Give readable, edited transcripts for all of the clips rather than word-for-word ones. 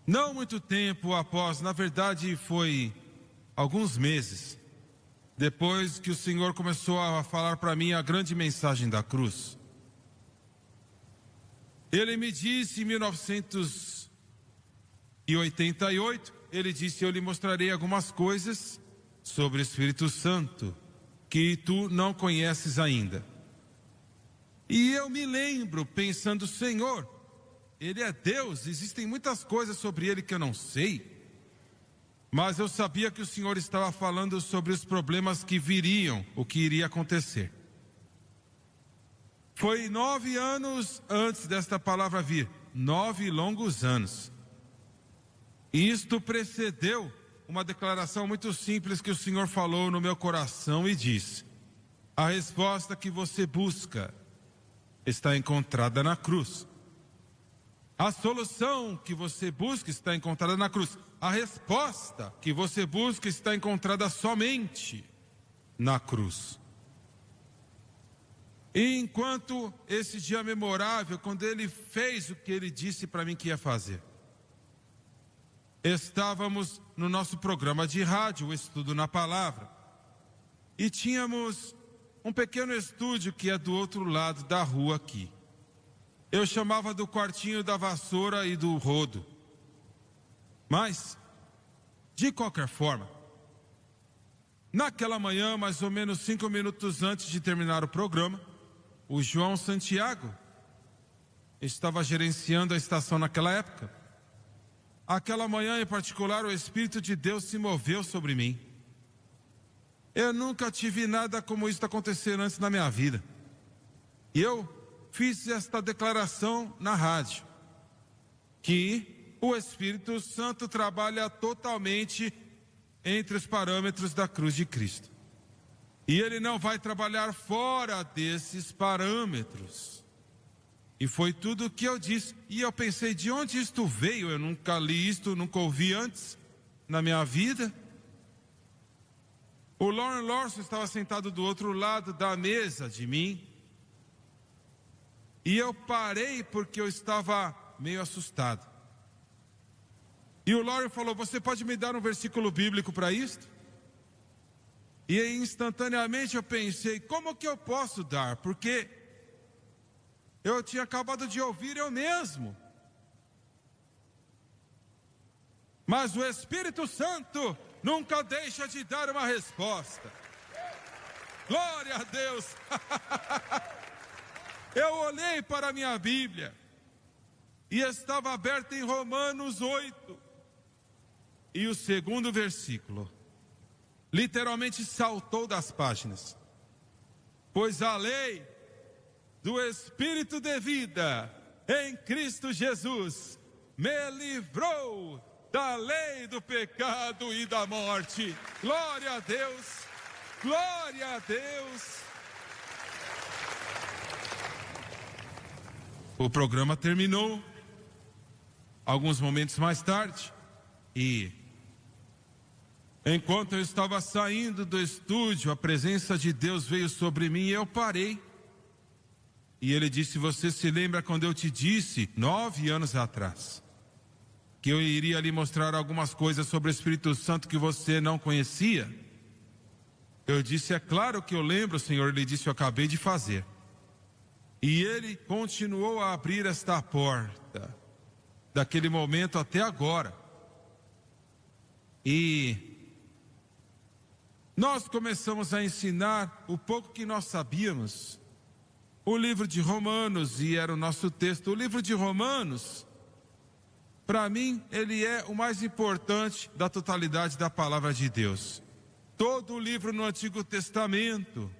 Não muito tempo após, na verdade foi alguns meses, depois que o Senhor começou a falar para mim a grande mensagem da cruz. Ele me disse em 1988, ele disse: eu lhe mostrarei algumas coisas sobre o Espírito Santo que tu não conheces ainda. E eu me lembro pensando: Senhor, Ele é Deus, existem muitas coisas sobre Ele que eu não sei. Mas eu sabia que o Senhor estava falando sobre os problemas que viriam, o que iria acontecer. Foi 9 anos antes desta palavra vir, 9 longos anos. E isto precedeu uma declaração muito simples que o Senhor falou no meu coração e disse: a resposta que você busca está encontrada na cruz. A solução que você busca está encontrada na cruz. A resposta que você busca está encontrada somente na cruz. E enquanto esse dia memorável, quando ele fez o que ele disse para mim que ia fazer, estávamos no nosso programa de rádio, o Estudo na Palavra, e tínhamos um pequeno estúdio que é do outro lado da rua aqui. Eu chamava do quartinho da vassoura e do rodo. Mas, de qualquer forma, naquela manhã, mais ou menos 5 minutos antes de terminar o programa, o João Santiago estava gerenciando a estação naquela época. Aquela manhã em particular, o Espírito de Deus se moveu sobre mim. Eu nunca tive nada como isso acontecer antes na minha vida. E eu fiz esta declaração na rádio, que o Espírito Santo trabalha totalmente entre os parâmetros da cruz de Cristo. E ele não vai trabalhar fora desses parâmetros. E foi tudo o que eu disse. E eu pensei: de onde isto veio? Eu nunca li isto, nunca ouvi antes na minha vida. O Lauren Lawson estava sentado do outro lado da mesa de mim. E eu parei porque eu estava meio assustado. E o Lauren falou: você pode me dar um versículo bíblico para isto? E aí, instantaneamente eu pensei: como que eu posso dar? Porque eu tinha acabado de ouvir eu mesmo. Mas o Espírito Santo nunca deixa de dar uma resposta. Glória a Deus! Eu olhei para a minha Bíblia e estava aberta em Romanos 8. E o segundo versículo literalmente saltou das páginas. Pois a lei do Espírito de vida em Cristo Jesus me livrou da lei do pecado e da morte. Glória a Deus! Glória a Deus! O programa terminou alguns momentos mais tarde e enquanto eu estava saindo do estúdio, a presença de Deus veio sobre mim e eu parei. E ele disse: você se lembra quando eu te disse 9 anos atrás que eu iria lhe mostrar algumas coisas sobre o Espírito Santo que você não conhecia? Eu disse: é claro que eu lembro, Senhor. Ele disse: eu acabei de fazer. E ele continuou a abrir esta porta, daquele momento até agora. E nós começamos a ensinar o pouco que nós sabíamos, o livro de Romanos, e era o nosso texto. O livro de Romanos, para mim, ele é o mais importante da totalidade da palavra de Deus. Todo o livro no Antigo Testamento,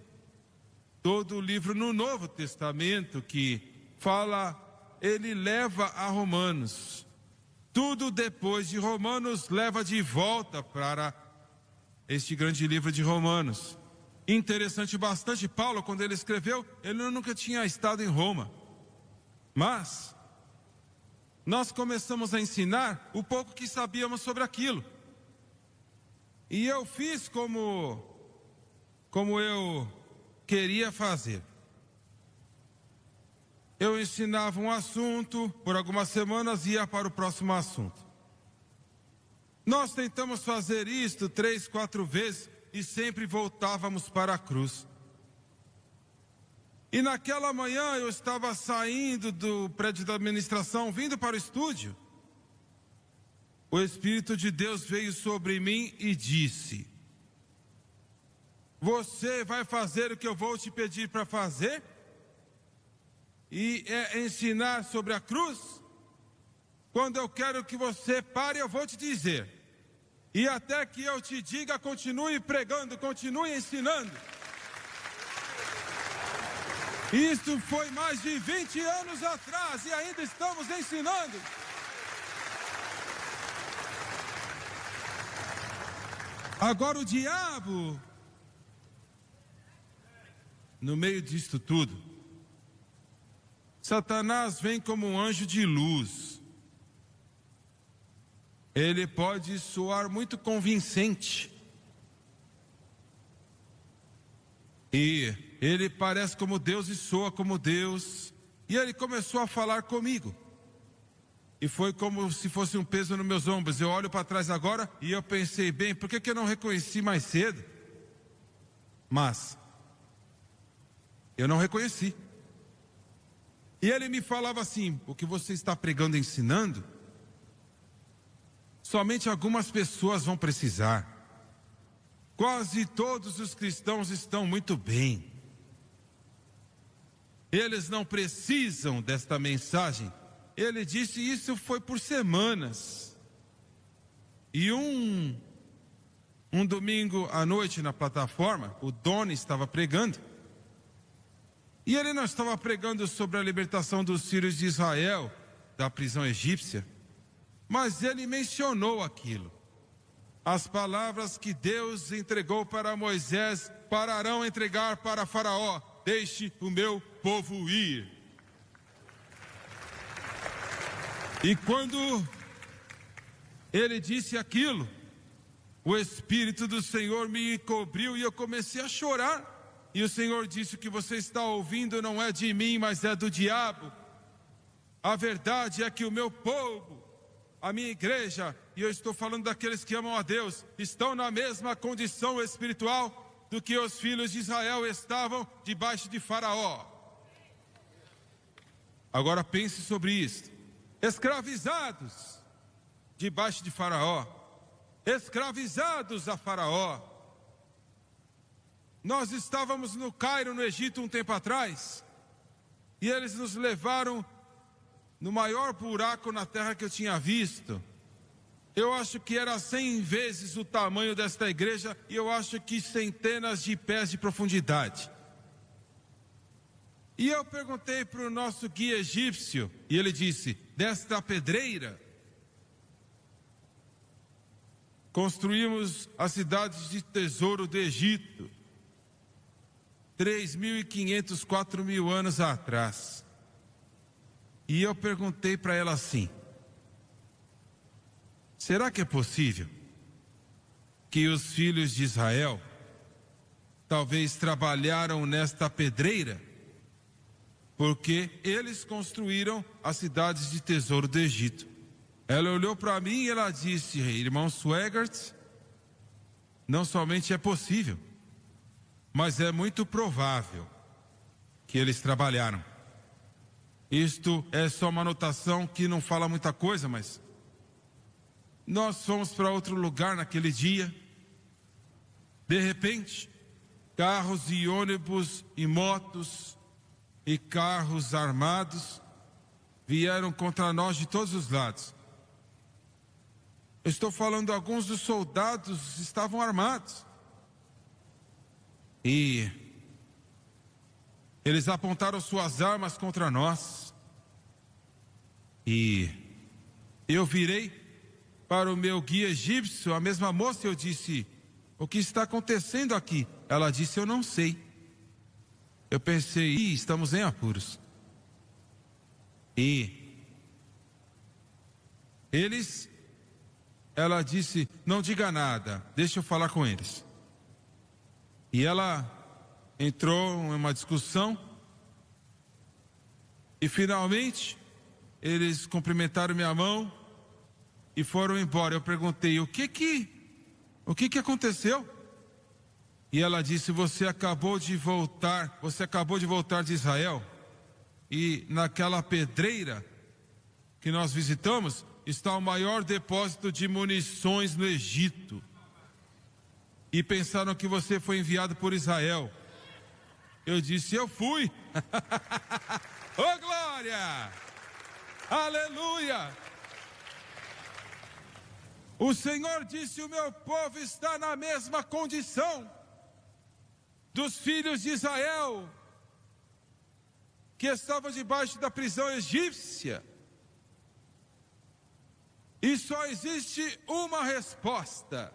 todo o livro no Novo Testamento que fala, ele leva a Romanos. Tudo depois de Romanos leva de volta para este grande livro de Romanos. Interessante bastante, Paulo, quando ele escreveu, ele nunca tinha estado em Roma. Mas nós começamos a ensinar o pouco que sabíamos sobre aquilo. E eu fiz como eu queria fazer. Eu ensinava um assunto, por algumas semanas ia para o próximo assunto. Nós tentamos fazer isto 3, 4 vezes e sempre voltávamos para a cruz. E naquela manhã eu estava saindo do prédio da administração, vindo para o estúdio. O Espírito de Deus veio sobre mim e disse: você vai fazer o que eu vou te pedir para fazer? E é ensinar sobre a cruz? Quando eu quero que você pare, eu vou te dizer. E até que eu te diga, continue pregando, continue ensinando. Isso foi mais de 20 anos atrás e ainda estamos ensinando. Agora o diabo, no meio disto tudo, Satanás vem como um anjo de luz. Ele pode soar muito convincente. E ele parece como Deus e soa como Deus. E ele começou a falar comigo. E foi como se fosse um peso nos meus ombros. Eu olho para trás agora e eu pensei, bem, por que eu não reconheci mais cedo? Mas eu não reconheci. E ele me falava assim: o que você está pregando e ensinando, somente algumas pessoas vão precisar. Quase todos os cristãos estão muito bem. Eles não precisam desta mensagem. Ele disse isso foi por semanas. E um domingo à noite na plataforma, o Doni estava pregando. E ele não estava pregando sobre a libertação dos filhos de Israel da prisão egípcia, mas ele mencionou aquilo. As palavras que Deus entregou para Moisés para Arão entregar para Faraó: deixe o meu povo ir. E quando ele disse aquilo, o Espírito do Senhor me cobriu e eu comecei a chorar. E o Senhor disse: o que você está ouvindo não é de mim, mas é do diabo. A verdade é que o meu povo, a minha igreja, e eu estou falando daqueles que amam a Deus, estão na mesma condição espiritual do que os filhos de Israel estavam debaixo de Faraó. Agora pense sobre isso. Escravizados debaixo de Faraó, escravizados a Faraó. Nós estávamos no Cairo, no Egito, um tempo atrás, e eles nos levaram no maior buraco na terra que eu tinha visto. Eu acho que era 100 vezes o tamanho desta igreja, e eu acho que centenas de pés de profundidade. E eu perguntei para o nosso guia egípcio, e ele disse: desta pedreira construímos as cidades de tesouro do Egito, 3.500, 4.000 anos atrás. E eu perguntei para ela assim: será que é possível que os filhos de Israel talvez trabalharam nesta pedreira porque eles construíram as cidades de tesouro do Egito? Ela olhou para mim e ela disse: irmão Swegert, não somente é possível, mas é muito provável que eles trabalharam. Isto é só uma anotação que não fala muita coisa, mas nós fomos para outro lugar naquele dia. De repente, carros e ônibus e motos e carros armados vieram contra nós de todos os lados. Eu estou falando, alguns dos soldados estavam armados. E eles apontaram suas armas contra nós. E eu virei para o meu guia egípcio, a mesma moça, e eu disse: o que está acontecendo aqui? Ela disse: eu não sei. Eu pensei: estamos em apuros. E ela disse: não diga nada, deixa eu falar com eles. E ela entrou em uma discussão e finalmente eles cumprimentaram minha mão e foram embora. Eu perguntei, o que aconteceu? E ela disse, você acabou de voltar de Israel, e naquela pedreira que nós visitamos, está o maior depósito de munições no Egito. E pensaram que você foi enviado por Israel. Eu disse, eu fui. Oh, glória! Aleluia! O Senhor disse, o meu povo está na mesma condição dos filhos de Israel, que estavam debaixo da prisão egípcia. E só existe uma resposta.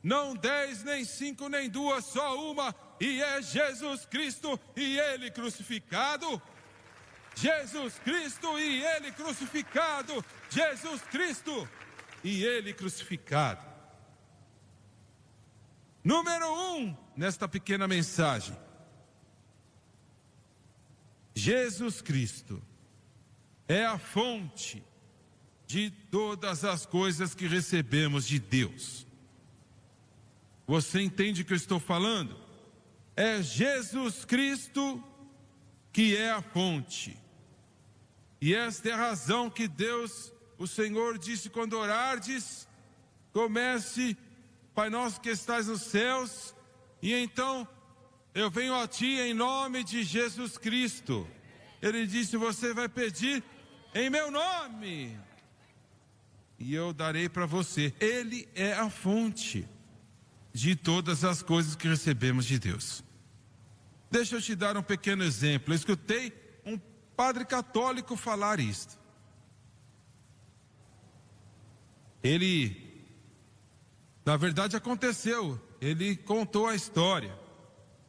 Não 10, nem 5, nem 2, só uma. E é Jesus Cristo e Ele crucificado. Jesus Cristo e Ele crucificado. Jesus Cristo e Ele crucificado. Número 1, nesta pequena mensagem. Jesus Cristo é a fonte de todas as coisas que recebemos de Deus. Você entende o que eu estou falando? É Jesus Cristo que é a fonte. E esta é a razão que Deus, o Senhor, disse quando orardes, comece, Pai nosso que estás nos céus, e então eu venho a ti em nome de Jesus Cristo. Ele disse, você vai pedir em meu nome, e eu darei para você. Ele é a fonte de todas as coisas que recebemos de Deus. Deixa eu te dar um pequeno exemplo. Eu escutei um padre católico falar isto. Ele, na verdade, aconteceu. Ele contou a história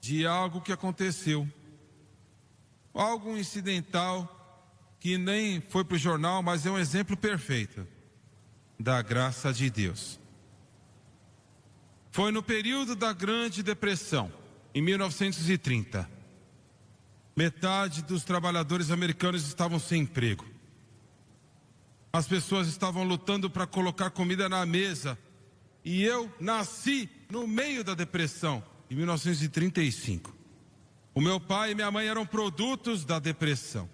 de algo que aconteceu. Algo incidental que nem foi para o jornal, mas é um exemplo perfeito da graça de Deus. Foi no período da Grande Depressão, em 1930. Metade dos trabalhadores americanos estavam sem emprego. As pessoas estavam lutando para colocar comida na mesa. E eu nasci no meio da depressão, em 1935. O meu pai e minha mãe eram produtos da depressão.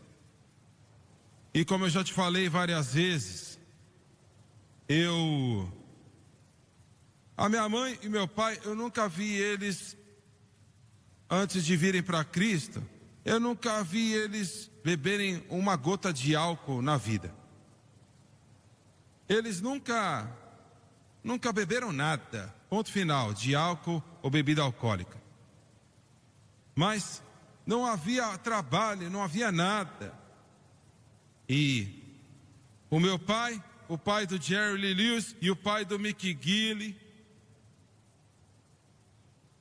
E como eu já te falei várias vezes, a minha mãe e meu pai, eu nunca vi eles, antes de virem para Cristo, eu nunca vi eles beberem uma gota de álcool na vida. Eles nunca beberam nada, ponto final, de álcool ou bebida alcoólica. Mas não havia trabalho, não havia nada. E o meu pai, o pai do Jerry Lee Lewis e o pai do Mickey Gilley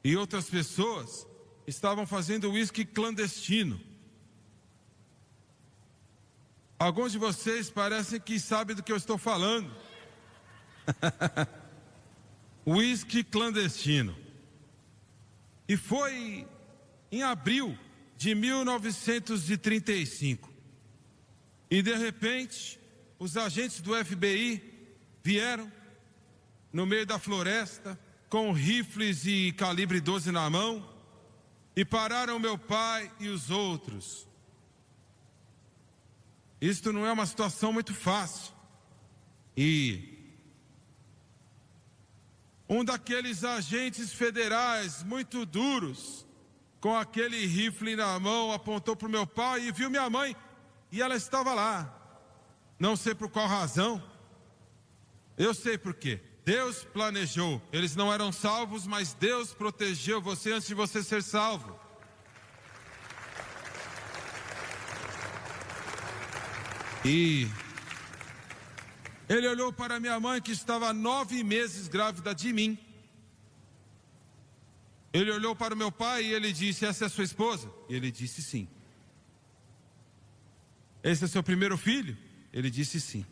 e outras pessoas estavam fazendo uísque clandestino. Alguns de vocês parecem que sabem do que eu estou falando. Uísque clandestino. E foi em abril de 1935. E de repente, os agentes do FBI vieram no meio da floresta com rifles e calibre 12 na mão e pararam meu pai e os outros. Isto não é uma situação muito fácil. E um daqueles agentes federais muito duros, com aquele rifle na mão, apontou para o meu pai e viu minha mãe, e ela estava lá. Não sei por qual razão. Eu sei por quê. Deus planejou. Eles não eram salvos, mas Deus protegeu você antes de você ser salvo. E ele olhou para minha mãe, que estava 9 meses grávida de mim. Ele olhou para o meu pai e ele disse, essa é a sua esposa? E ele disse sim. Esse é seu primeiro filho? Ele disse sim.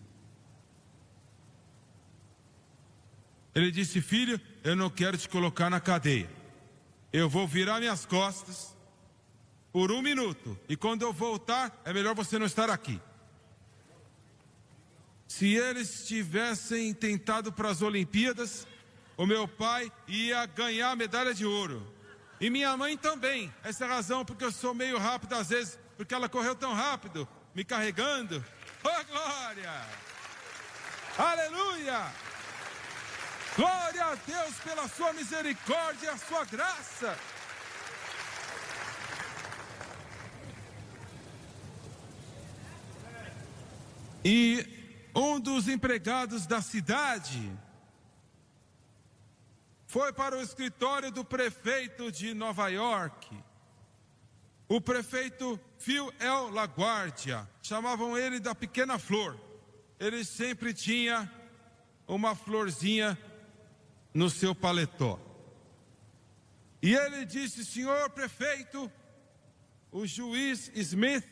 Ele disse, filho, eu não quero te colocar na cadeia. Eu vou virar minhas costas por 1 minuto. E quando eu voltar, é melhor você não estar aqui. se eles tivessem tentado para as Olimpíadas, o meu pai ia ganhar a medalha de ouro. E minha mãe também. Essa é a razão porque eu sou meio rápido às vezes, porque ela correu tão rápido, me carregando. Oh, glória! Aleluia! Glória a Deus pela sua misericórdia e a sua graça. E um dos empregados da cidade foi para o escritório do prefeito de Nova York. O prefeito Phil L. LaGuardia, chamavam ele da pequena flor. Ele sempre tinha uma florzinha no seu paletó. E ele disse: senhor prefeito, o juiz Smith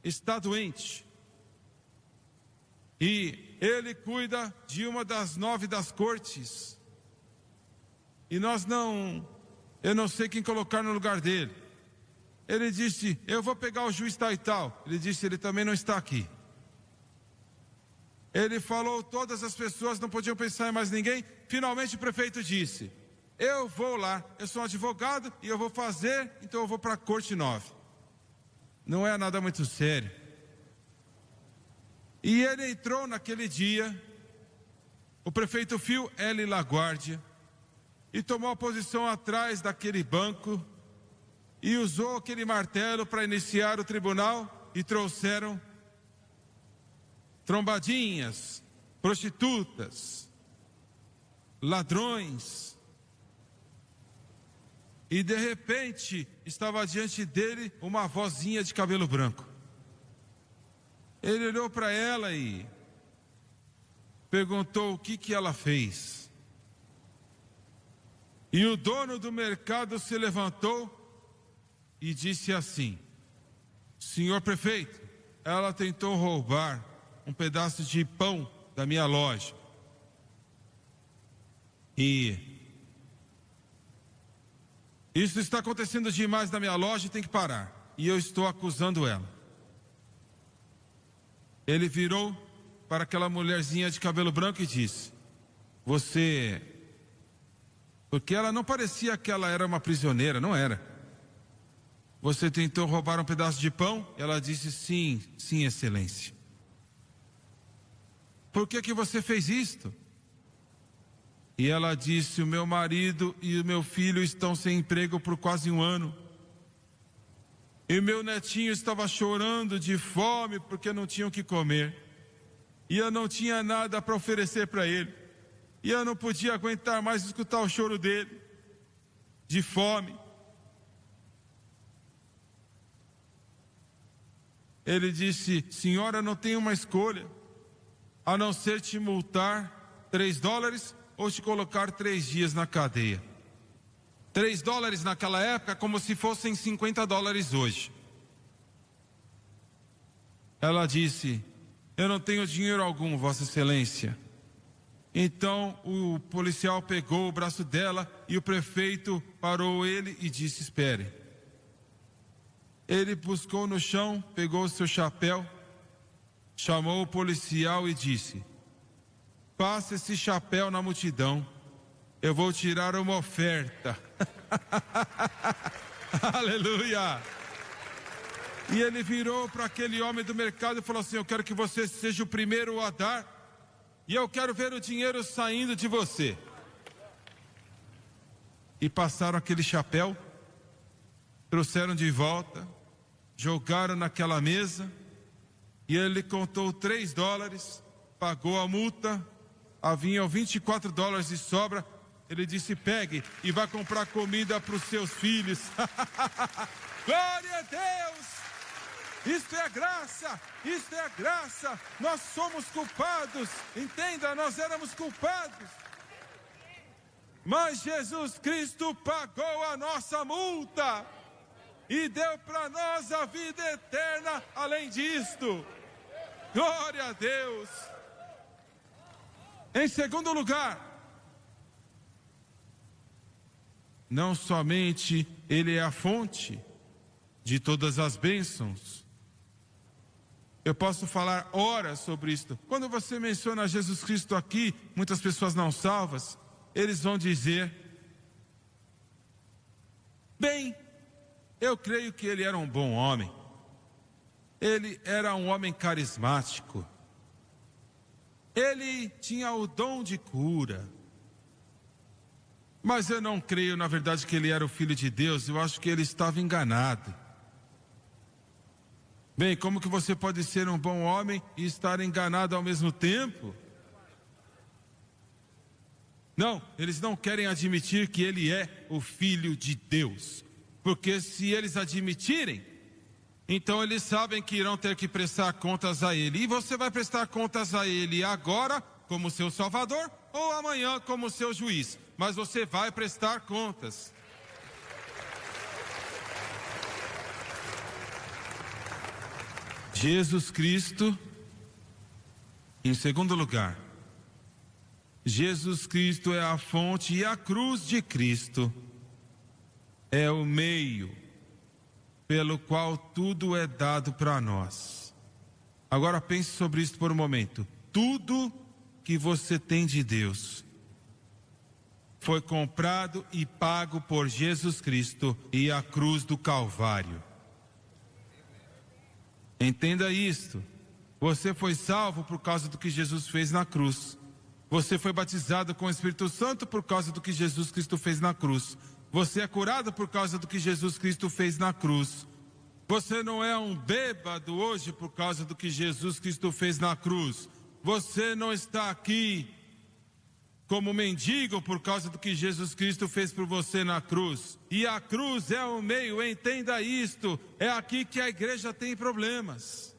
está doente. E ele cuida de uma das 9 das cortes. E eu não sei quem colocar no lugar dele. Ele disse: eu vou pegar o juiz tal e tal. Ele disse: ele também não está aqui. Ele falou, todas as pessoas não podiam pensar em mais ninguém. Finalmente o prefeito disse: eu vou lá, eu sou um advogado e eu vou fazer, então eu vou para a corte 9. Não é nada muito sério. E ele entrou naquele dia, o prefeito Phil L. LaGuardia, e tomou a posição atrás daquele banco e usou aquele martelo para iniciar o tribunal, e trouxeram trombadinhas, prostitutas, ladrões. E de repente estava diante dele uma vozinha de cabelo branco. Ele olhou para ela e perguntou o que ela fez. E o dono do mercado se levantou e disse assim: senhor prefeito, ela tentou roubar um pedaço de pão da minha loja. E isso está acontecendo demais na minha loja e tem que parar. E eu estou acusando ela. Ele virou para aquela mulherzinha de cabelo branco e disse: você... Porque ela não parecia que ela era uma prisioneira, não era. Você tentou roubar um pedaço de pão? Ela disse: sim, sim, excelência. Por que você fez isto? E ela disse: o meu marido e o meu filho estão sem emprego por quase 1 ano. E meu netinho estava chorando de fome porque não tinha o que comer. E eu não tinha nada para oferecer para ele. E eu não podia aguentar mais escutar o choro dele, de fome. Ele disse: senhora, não tem uma escolha, a não ser te multar $3 ou te colocar 3 dias na cadeia. $3 naquela época como se fossem $50 hoje. Ela disse: eu não tenho dinheiro algum, Vossa Excelência. Então o policial pegou o braço dela e o prefeito parou ele e disse: espere. Ele buscou no chão, pegou o seu chapéu, chamou o policial e disse: passe esse chapéu na multidão, eu vou tirar uma oferta. Aleluia! E ele virou para aquele homem do mercado e falou assim: eu quero que você seja o primeiro a dar, e eu quero ver o dinheiro saindo de você. E passaram aquele chapéu, trouxeram de volta, jogaram naquela mesa, e ele contou $3, pagou a multa, haviam $24 de sobra. Ele disse: pegue e vá comprar comida para os seus filhos. Glória a Deus! Isto é a graça, isto é a graça. Nós somos culpados, entenda, nós éramos culpados. Mas Jesus Cristo pagou a nossa multa e deu para nós a vida eterna além disto. Glória a Deus. Em segundo lugar, não somente Ele é a fonte de todas as bênçãos. Eu posso falar horas sobre isto. Quando você menciona Jesus Cristo aqui, muitas pessoas não salvas, eles vão dizer: bem, eu creio que ele era um bom homem. Ele era um homem carismático. Ele tinha o dom de cura. Mas eu não creio, na verdade, que ele era o Filho de Deus. Eu acho que ele estava enganado. Bem, como que você pode ser um bom homem e estar enganado ao mesmo tempo? Não, eles não querem admitir que ele é o Filho de Deus. Porque se eles admitirem, então eles sabem que irão ter que prestar contas a ele. E você vai prestar contas a ele agora como seu Salvador ou amanhã como seu juiz. Mas você vai prestar contas. Jesus Cristo, em segundo lugar, Jesus Cristo é a fonte e a cruz de Cristo é o meio pelo qual tudo é dado para nós. Agora pense sobre isso por um momento. Tudo que você tem de Deus foi comprado e pago por Jesus Cristo e a cruz do Calvário. Entenda isto. Você foi salvo por causa do que Jesus fez na cruz. Você foi batizado com o Espírito Santo por causa do que Jesus Cristo fez na cruz. Você é curado por causa do que Jesus Cristo fez na cruz. Você não é um bêbado hoje por causa do que Jesus Cristo fez na cruz. Você não está aqui como mendigo por causa do que Jesus Cristo fez por você na cruz. E a cruz é o meio, entenda isto. É aqui que a igreja tem problemas.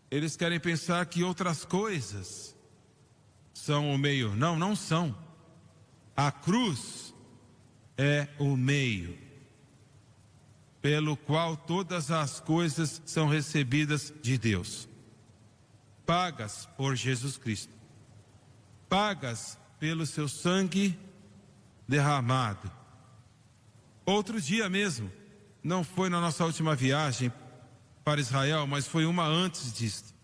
Eles querem pensar que outras coisas são o meio. Não, não são. A cruz é o meio pelo qual todas as coisas são recebidas de Deus. Pagas por Jesus Cristo. Pagas pelo seu sangue derramado. Outro dia mesmo, não foi na nossa última viagem para Israel, mas foi uma antes disto.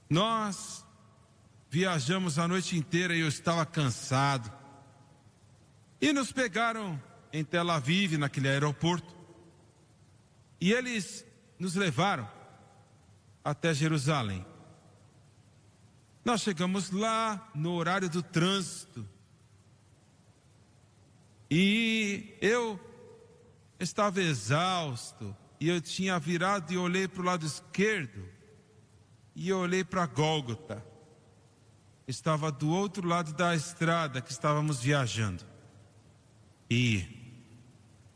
Nós viajamos a noite inteira e eu estava cansado. E nos pegaram em Tel Aviv, naquele aeroporto. E eles nos levaram até Jerusalém. Nós chegamos lá no horário do trânsito. E eu estava exausto. E eu tinha virado e olhei para o lado esquerdo. E eu olhei para Gólgota. Estava do outro lado da estrada que estávamos viajando. E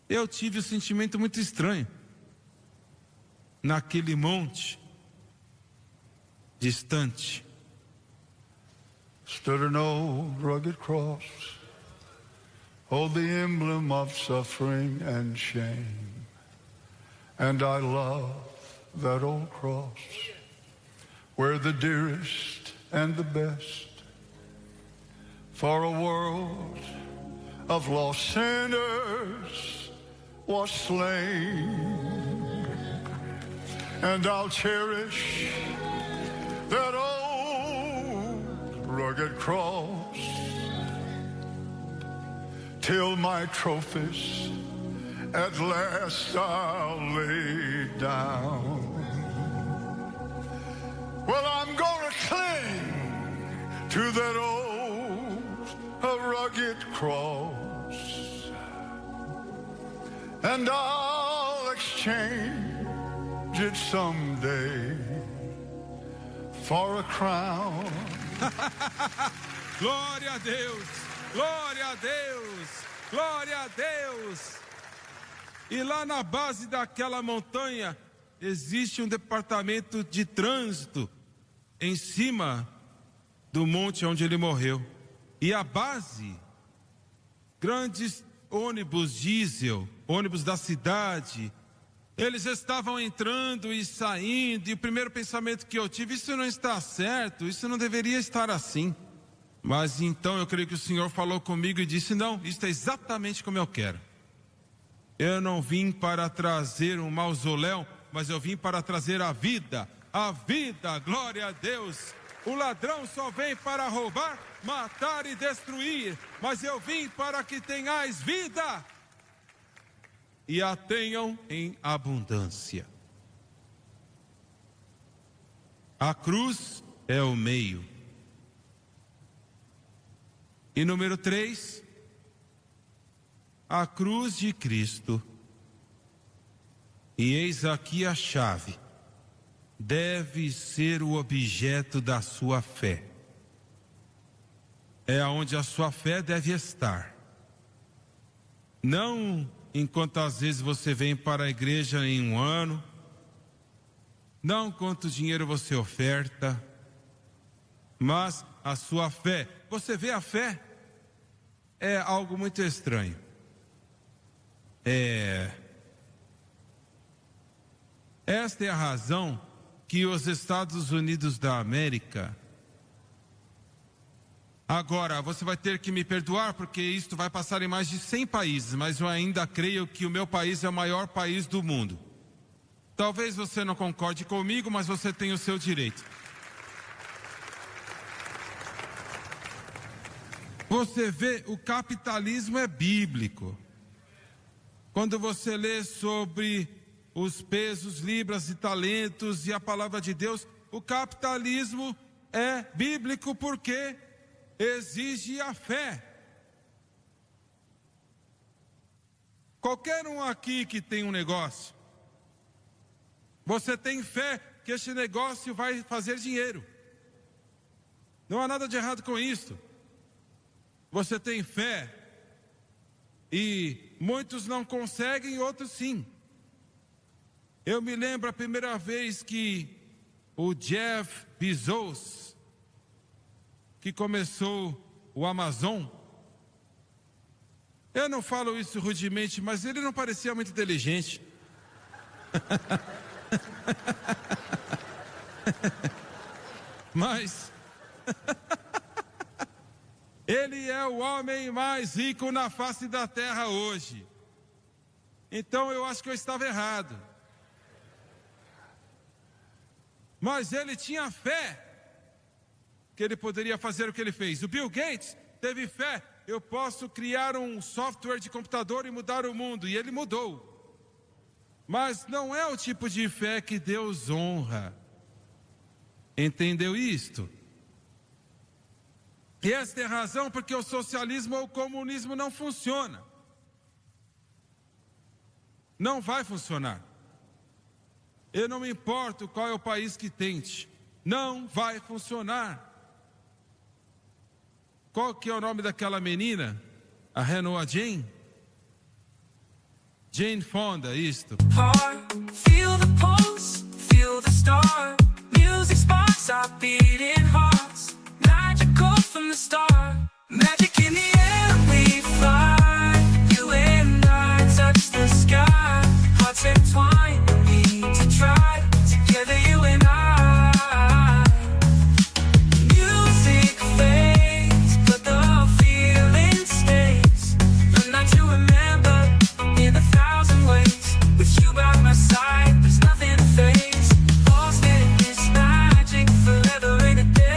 eu tive um sentimento muito estranho. Naquele monte distante stood an old rugged cross, oh, the emblem of suffering and shame. And I love that old cross, where the dearest and the best for a world of lost sinners was slain. And I'll cherish that old rugged cross till my trophies at last I'll lay down. Well, I'm gonna cling to that old rugged cross, and I'll exchange it someday for a crown. Glória a Deus, glória a Deus, glória a Deus. E lá na base daquela montanha existe um departamento de trânsito em cima do monte onde ele morreu. E a base, grandes ônibus diesel, ônibus da cidade, eles estavam entrando e saindo, e o primeiro pensamento que eu tive: isso não está certo, isso não deveria estar assim. Mas então eu creio que o Senhor falou comigo e disse: não, isso é exatamente como eu quero. Eu não vim para trazer um mausoléu mas eu vim para trazer a vida, glória a Deus. O ladrão só vem para roubar, matar e destruir, mas eu vim para que tenhais vida e a tenham em abundância. A cruz é o meio. E número 3, a cruz de Cristo. E eis aqui a chave. Deve ser o objeto da sua fé. É onde a sua fé deve estar. Não enquanto às vezes você vem para a igreja em um ano, não quanto dinheiro você oferta, mas a sua fé. Você vê, a fé é algo muito estranho. Esta é a razão que os Estados Unidos da América... Agora, você vai ter que me perdoar, porque isto vai passar em mais de 100 países, mas eu ainda creio que o meu país é o maior país do mundo. Talvez você não concorde comigo, mas você tem o seu direito. Você vê, o capitalismo é bíblico. Quando você lê sobre os pesos, libras e talentos e a palavra de Deus, o capitalismo é bíblico porque exige a fé. Qualquer um aqui que tem um negócio, você tem fé que este negócio vai fazer dinheiro. Não há nada de errado com isso. Você tem fé e muitos não conseguem, outros sim. Eu me lembro a primeira vez que o Jeff Bezos, que começou o Amazon, eu não falo isso rudemente, mas ele não parecia muito inteligente. Mas ele é o homem mais rico na face da terra hoje. Então eu acho que eu estava errado. Mas ele tinha fé que ele poderia fazer o que ele fez. O Bill Gates teve fé. Eu posso criar um software de computador e mudar o mundo. E ele mudou. Mas não é o tipo de fé que Deus honra. Entendeu isto? E esta é a razão porque o socialismo ou o comunismo não funciona. Não vai funcionar. Eu não me importo qual é o país que tente. Não vai funcionar. Qual que é o nome daquela menina? A Renoa Jane? Jane Fonda, isto. Feel the pulse, feel the star. Music sparks are beating hearts. Magical from the start. Magic in the air we fly. You and I touch the sky. Hearts entwined, we need to try. Together you and I. Music fades, but the feeling stays. The night you remember in 1,000 ways. With you by my side, there's nothing to face. Lost in this magic, forever in a dance.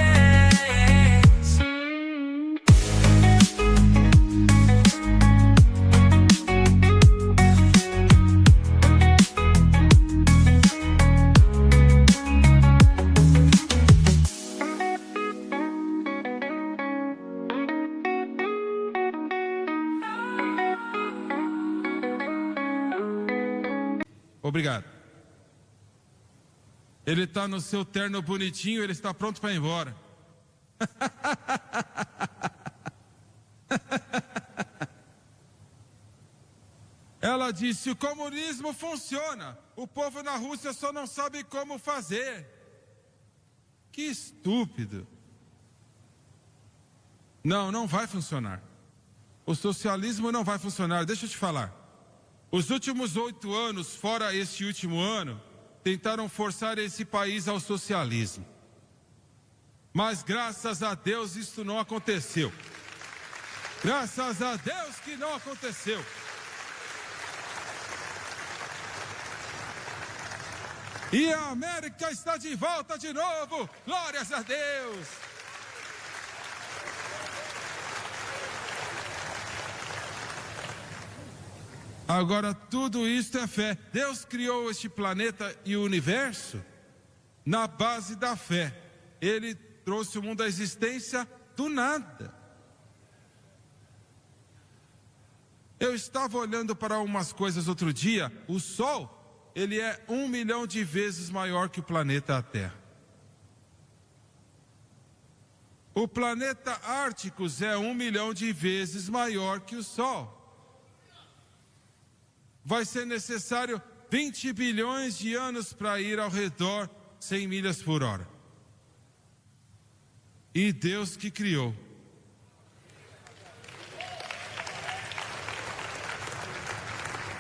Obrigado. Ele está no seu terno bonitinho, ele está pronto para ir embora. Ela disse: o comunismo funciona, o povo na Rússia só não sabe como fazer. Que estúpido. Não, não vai funcionar. O socialismo não vai funcionar. Deixa eu te falar. Os últimos 8 anos, fora este último ano, tentaram forçar esse país ao socialismo. Mas graças a Deus isso não aconteceu. Graças a Deus que não aconteceu. E a América está de volta de novo. Glórias a Deus. Agora, tudo isso é fé. Deus criou este planeta e o universo na base da fé. Ele trouxe o mundo à existência do nada. Eu estava olhando para umas coisas outro dia. O Sol, ele é 1 milhão de vezes maior que o planeta Terra. O planeta Árticos é 1 milhão de vezes maior que o Sol. Vai ser necessário 20 bilhões de anos para ir ao redor 100 milhas por hora. E Deus que criou.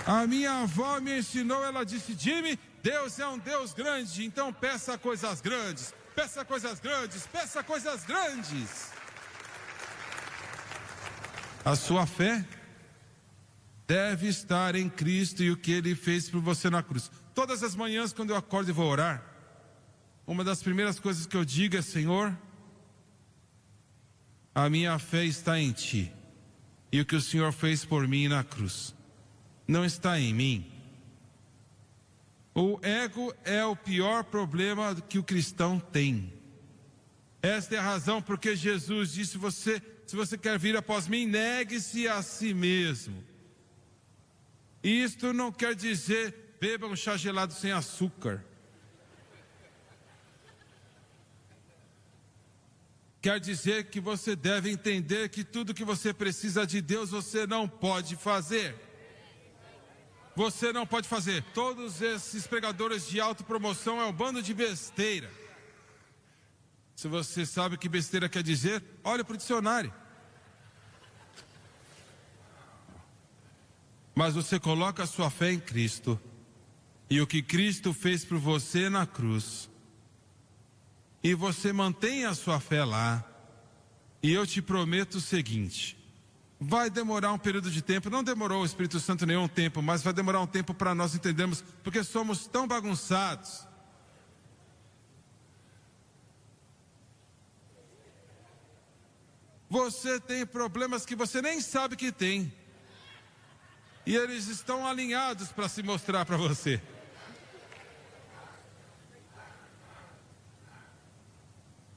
A minha avó me ensinou, ela disse: Jimmy, Deus é um Deus grande, então peça coisas grandes, peça coisas grandes, peça coisas grandes. A sua fé deve estar em Cristo e o que Ele fez por você na cruz. Todas as manhãs, quando eu acordo e vou orar, uma das primeiras coisas que eu digo é: Senhor, a minha fé está em Ti, e o que o Senhor fez por mim na cruz não está em mim. O ego é o pior problema que o cristão tem. Esta é a razão porque Jesus disse: se você quer vir após mim, negue-se a si mesmo. Isto não quer dizer beba um chá gelado sem açúcar. Quer dizer que você deve entender que tudo que você precisa de Deus você não pode fazer. Você não pode fazer. Todos esses pregadores de autopromoção é um bando de besteira. Se você sabe o que besteira quer dizer, olha para o dicionário. Mas você coloca a sua fé em Cristo, e o que Cristo fez por você na cruz, e você mantém a sua fé lá, e eu te prometo o seguinte: vai demorar um período de tempo, não demorou o Espírito Santo nenhum tempo, mas vai demorar um tempo para nós entendermos, porque somos tão bagunçados. Você tem problemas que você nem sabe que tem, e eles estão alinhados para se mostrar para você.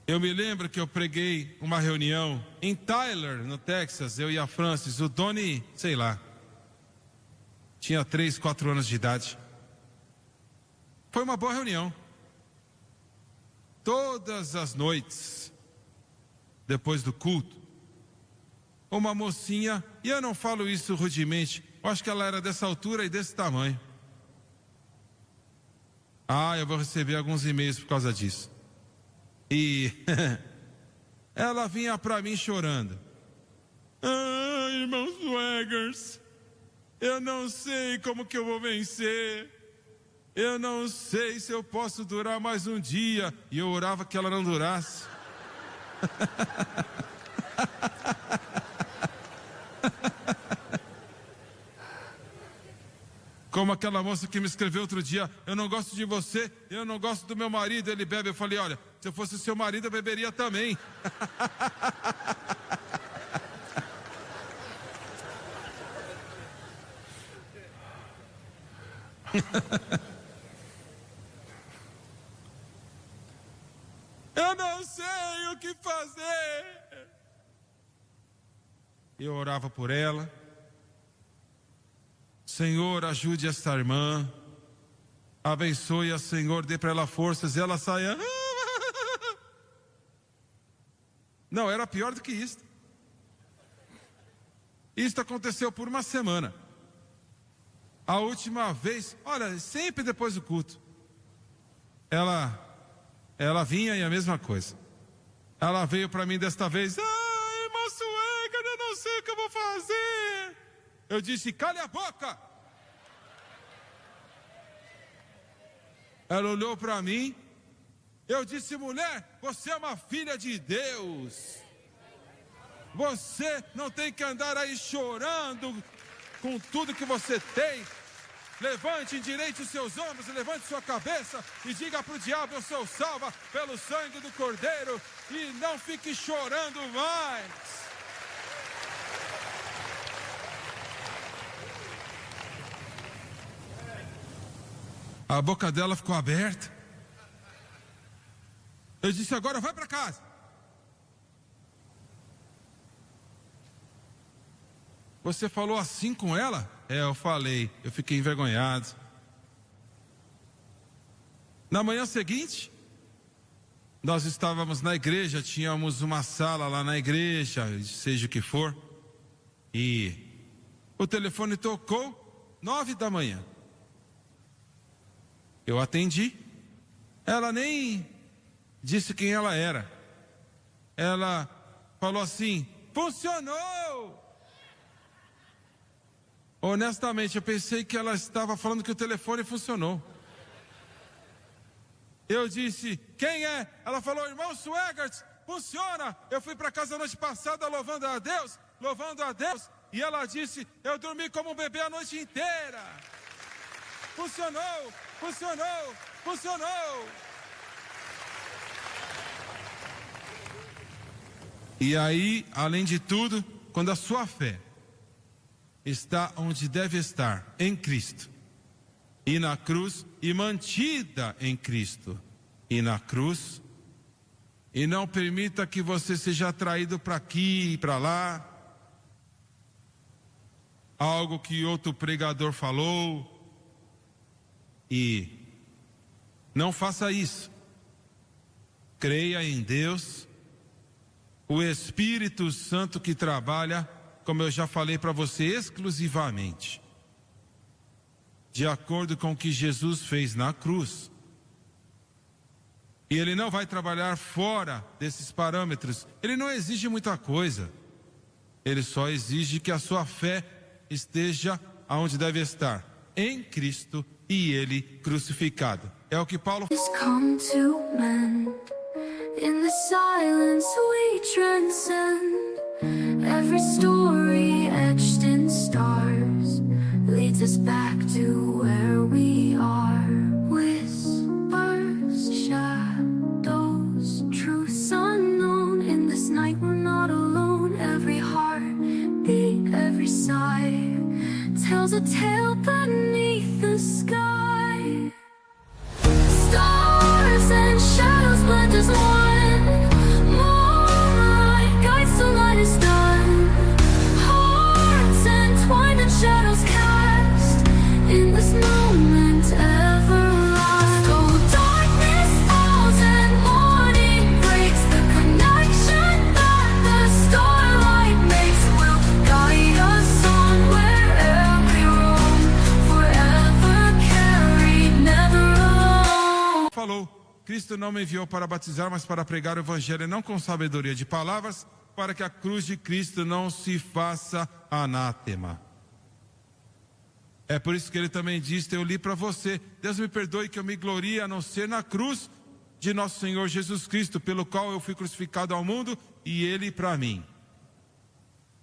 Eu me lembro que eu preguei uma reunião em Tyler, no Texas, eu e a Francis, o Doni, sei lá, tinha 3, 4 anos de idade. Foi uma boa reunião. Todas as noites, depois do culto, uma mocinha, e eu não falo isso rudemente, eu acho que ela era dessa altura e desse tamanho. Eu vou receber alguns e-mails por causa disso. E ela vinha para mim chorando. Irmão Swaggers, eu não sei como que eu vou vencer. Eu não sei se eu posso durar mais um dia. E eu orava que ela não durasse. Como aquela moça que me escreveu outro dia: eu não gosto de você, eu não gosto do meu marido, ele bebe. Eu falei: olha, se eu fosse seu marido eu beberia também. Eu não sei o que fazer. Eu orava por ela. Senhor, ajude esta irmã, abençoe-a, Senhor, dê para ela forças, e ela saia. Não, era pior do que isso. Isso aconteceu por uma semana. A última vez, olha, sempre depois do culto, ela vinha e a mesma coisa. Ela veio para mim desta vez: irmão Suega, eu não sei o que eu vou fazer. Eu disse: cale a boca. Ela olhou para mim. Eu disse: mulher, você é uma filha de Deus. Você não tem que andar aí chorando com tudo que você tem. Levante, endireite os seus ombros, levante sua cabeça e diga para o diabo: eu sou salva pelo sangue do Cordeiro, e não fique chorando mais. A boca dela ficou aberta. Eu disse: agora vai para casa. Você falou assim com ela? Eu falei. Eu fiquei envergonhado. Na manhã seguinte, nós estávamos na igreja, tínhamos uma sala lá na igreja, seja o que for, e o telefone tocou 9 da manhã. Eu atendi. Ela nem disse quem ela era. Ela falou assim: funcionou! Honestamente, eu pensei que ela estava falando que o telefone funcionou. Eu disse: quem é? Ela falou: irmão Swegert, funciona. Eu fui para casa a noite passada louvando a Deus. E ela disse: eu dormi como um bebê a noite inteira. Funcionou, funcionou, funcionou. E aí, além de tudo, quando a sua fé está onde deve estar, em Cristo, e na cruz, e mantida em Cristo, e na cruz, e não permita que você seja atraído para aqui e para lá, algo que outro pregador falou, e não faça isso. Creia em Deus, o Espírito Santo que trabalha, como eu já falei para você, exclusivamente de acordo com o que Jesus fez na cruz. E Ele não vai trabalhar fora desses parâmetros. Ele não exige muita coisa. Ele só exige que a sua fé esteja aonde deve estar, em Cristo e Ele crucificado. É o que Paulo Come to men. In the silence we transcend. Every story etched in stars leads us back to where we are. Whispers, shadows, truths unknown. In this night we're not alone. Every heartbeat, every sigh tells a tale beneath the sky. Stars and shadows blend as one. Moonlight guides till light is done. Hearts entwined and shadows cast. In this moment ever lost. Oh, darkness falls and morning breaks. The connection that the starlight makes will guide us on wherever we roam. Forever carried, never alone. falou: Cristo não me enviou para batizar, mas para pregar o evangelho, e não com sabedoria de palavras, para que a cruz de Cristo não se faça anátema. É por isso que ele também disse, eu li para você: Deus me perdoe que eu me glorie a não ser na cruz de nosso Senhor Jesus Cristo, pelo qual eu fui crucificado ao mundo e ele para mim.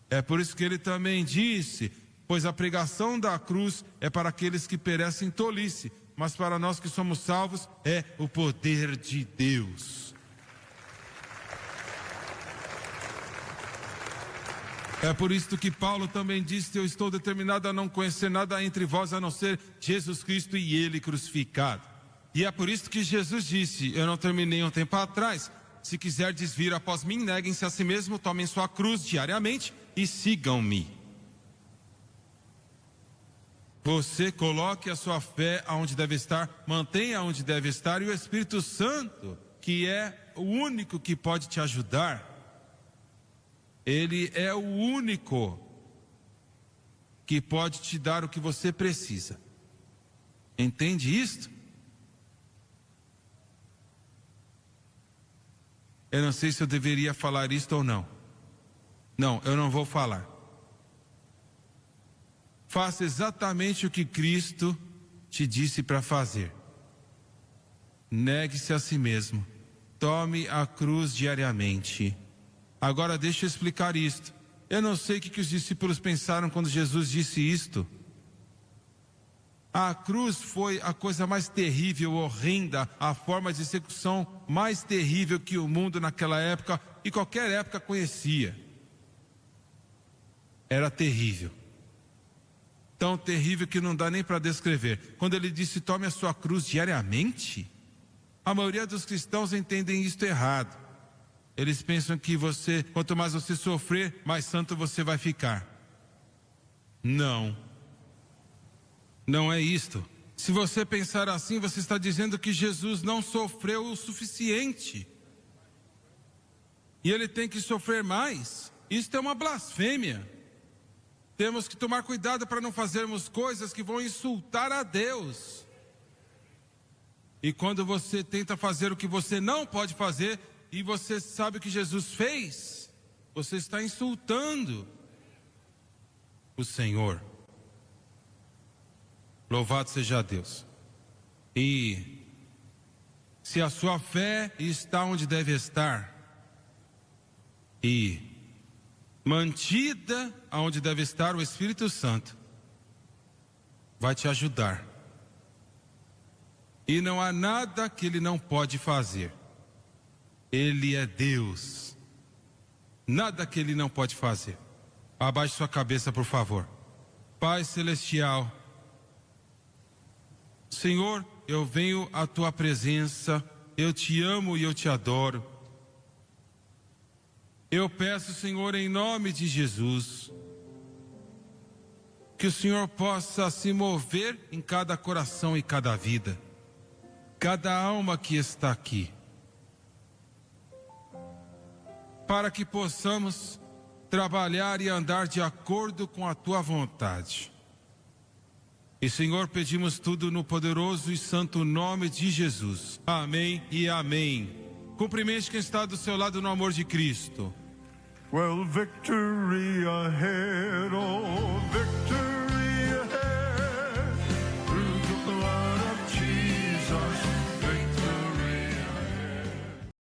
É por isso que ele também disse, pois a pregação da cruz é para aqueles que perecem tolice, mas para nós que somos salvos é o poder de Deus. É por isso que Paulo também disse, eu estou determinado a não conhecer nada entre vós a não ser Jesus Cristo e Ele crucificado. E é por isso que Jesus disse, eu não terminei um tempo atrás, se quiserdes vir após mim, neguem-se a si mesmo, tomem sua cruz diariamente e sigam-me. Você coloque a sua fé aonde deve estar, mantenha aonde deve estar, e o Espírito Santo, que é o único que pode te ajudar, ele é o único que pode te dar o que você precisa. Entende isto? Eu não sei se eu deveria falar isto ou não. Não, eu não vou falar. Faça exatamente o que Cristo te disse para fazer. Negue-se a si mesmo. Tome a cruz diariamente. Agora deixa eu explicar isto. Eu não sei o que os discípulos pensaram quando Jesus disse isto. A cruz foi a coisa mais terrível, horrenda, a forma de execução mais terrível que o mundo naquela época e qualquer época conhecia. Era terrível. Tão terrível que não dá nem para descrever. Quando ele disse, tome a sua cruz diariamente, a maioria dos cristãos entendem isto errado. Eles pensam que quanto mais você sofrer, mais santo você vai ficar. Não. Não é isto. Se você pensar assim, você está dizendo que Jesus não sofreu o suficiente. E ele tem que sofrer mais. Isto é uma blasfêmia. Temos que tomar cuidado para não fazermos coisas que vão insultar a Deus. E quando você tenta fazer o que você não pode fazer, e você sabe o que Jesus fez, você está insultando o Senhor. Louvado seja Deus. E se a sua fé está onde deve estar, e mantida aonde deve estar, o Espírito Santo vai te ajudar. E não há nada que ele não pode fazer. Ele é Deus. Nada que ele não pode fazer. Abaixe sua cabeça, por favor. Pai Celestial, Senhor, eu venho à tua presença, eu te amo e eu te adoro. Eu peço, Senhor, em nome de Jesus, que o Senhor possa se mover em cada coração e cada vida, cada alma que está aqui, para que possamos trabalhar e andar de acordo com a tua vontade. E, Senhor, pedimos tudo no poderoso e santo nome de Jesus. Amém e amém. Cumprimente quem está do seu lado no amor de Cristo. Well, victory ahead.